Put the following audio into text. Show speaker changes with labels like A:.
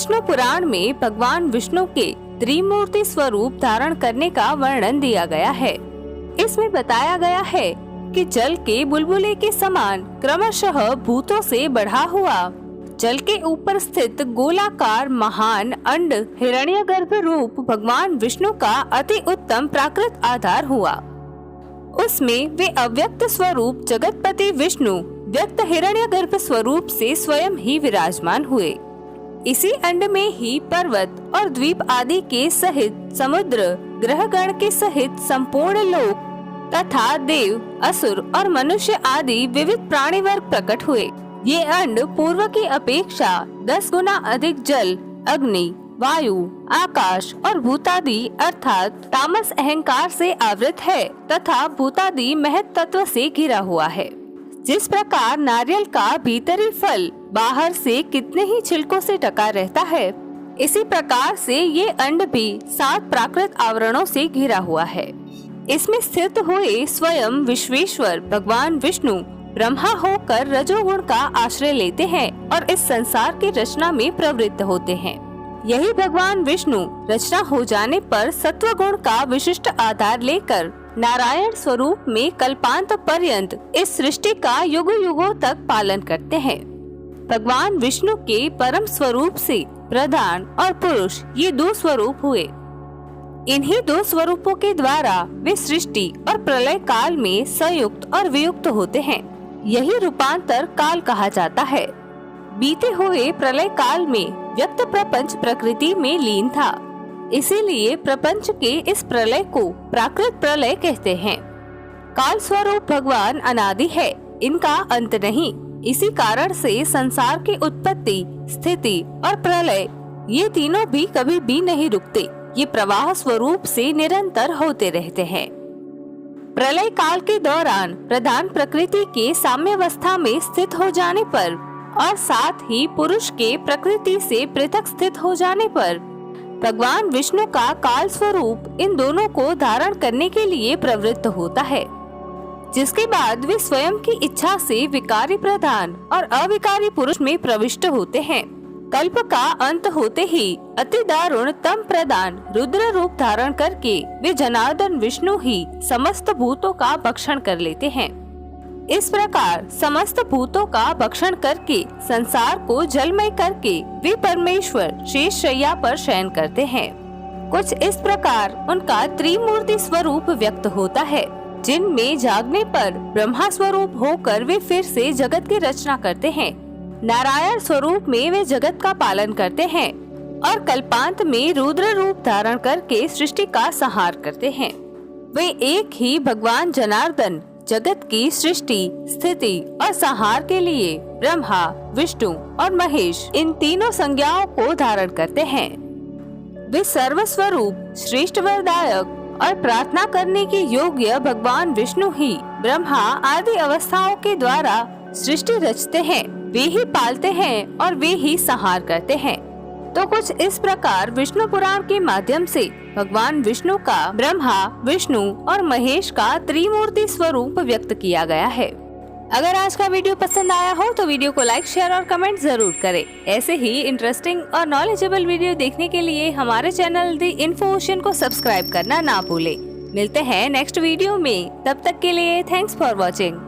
A: विष्णु पुराण में भगवान विष्णु के त्रिमूर्ति स्वरूप धारण करने का वर्णन दिया गया है। इसमें बताया गया है कि जल के बुलबुले के समान क्रमशः भूतों से बढ़ा हुआ जल के ऊपर स्थित गोलाकार महान अंड हिरण्यगर्भ रूप भगवान विष्णु का अति उत्तम प्राकृत आधार हुआ। उसमें वे अव्यक्त स्वरूप जगतपति विष्णु व्यक्त हिरण्यगर्भ स्वरूप से स्वयं ही विराजमान हुए। इसी अंड में ही पर्वत और द्वीप आदि के सहित समुद्र ग्रहगण के सहित संपूर्ण लोक तथा देव असुर और मनुष्य आदि विविध प्राणी वर्ग प्रकट हुए। ये अंड पूर्व की अपेक्षा 10 गुना अधिक जल, अग्नि, वायु, आकाश और भूतादि अर्थात तामस अहंकार से आवृत है तथा भूतादि महत तत्व से घिरा हुआ है। जिस प्रकार नारियल का भीतरी फल बाहर से कितने ही छिलकों से ढका रहता है, इसी प्रकार से ये अंड भी 7 प्राकृत आवरणों से घिरा हुआ है। इसमें स्थित हुए स्वयं विश्वेश्वर भगवान विष्णु ब्रह्मा होकर रजोगुण का आश्रय लेते हैं और इस संसार की रचना में प्रवृत्त होते हैं। यही भगवान विष्णु रचना हो जाने पर सत्व गुण का विशिष्ट आधार लेकर नारायण स्वरूप में कल्पांत पर्यंत इस सृष्टि का युगों युगों तक पालन करते हैं। भगवान विष्णु के परम स्वरूप से प्रधान और पुरुष ये 2 स्वरूप हुए। इन्हीं 2 स्वरूपों के द्वारा वे सृष्टि और प्रलय काल में संयुक्त और वियुक्त होते हैं। यही रूपांतर काल कहा जाता है। बीते हुए प्रलय काल में व्यक्त प्रपंच प्रकृति में लीन था, इसीलिए प्रपंच के इस प्रलय को प्राकृत प्रलय कहते हैं। काल स्वरूप भगवान अनादि है, इनका अंत नहीं। इसी कारण से संसार की उत्पत्ति, स्थिति और प्रलय ये तीनों भी कभी भी नहीं रुकते। ये प्रवाह स्वरूप से निरंतर होते रहते हैं। प्रलय काल के दौरान प्रधान प्रकृति के साम्यावस्था में स्थित हो जाने पर और साथ ही पुरुष के प्रकृति से पृथक स्थित हो जाने पर भगवान विष्णु का काल स्वरूप इन दोनों को धारण करने के लिए प्रवृत्त होता है, जिसके बाद वे स्वयं की इच्छा से विकारी प्रधान और अविकारी पुरुष में प्रविष्ट होते हैं। कल्प का अंत होते ही अति दारुण तम प्रदान रुद्र रूप धारण करके वे जनार्दन विष्णु ही समस्त भूतों का भक्षण कर लेते हैं। इस प्रकार समस्त भूतों का भक्षण करके संसार को जलमय करके वे परमेश्वर शेष शैया पर शयन करते हैं। कुछ इस प्रकार उनका त्रिमूर्ति स्वरूप व्यक्त होता है, जिनमें जागने पर ब्रह्मा स्वरूप होकर वे फिर से जगत की रचना करते हैं। नारायण स्वरूप में वे जगत का पालन करते हैं और कल्पांत में रुद्र रूप धारण करके सृष्टि का संहार करते हैं। वे एक ही भगवान जनार्दन जगत की सृष्टि, स्थिति और संहार के लिए ब्रह्मा, विष्णु और महेश इन तीनों संज्ञाओं को धारण करते हैं। वे सर्वस्वरूप, श्रेष्ठ वरदायक और प्रार्थना करने के योग्य भगवान विष्णु ही ब्रह्मा आदि अवस्थाओं के द्वारा सृष्टि रचते हैं। वे ही पालते हैं और वे ही संहार करते हैं। तो कुछ इस प्रकार विष्णु पुराण के माध्यम से भगवान विष्णु का ब्रह्मा, विष्णु और महेश का त्रिमूर्ति स्वरूप व्यक्त किया गया है। अगर आज का वीडियो पसंद आया हो तो वीडियो को लाइक, शेयर और कमेंट जरूर करें। ऐसे ही इंटरेस्टिंग और नॉलेजेबल वीडियो देखने के लिए हमारे चैनल द इन्फो ओशन को सब्सक्राइब करना ना भूलें। मिलते हैं नेक्स्ट वीडियो में, तब तक के लिए थैंक्स फॉर वॉचिंग।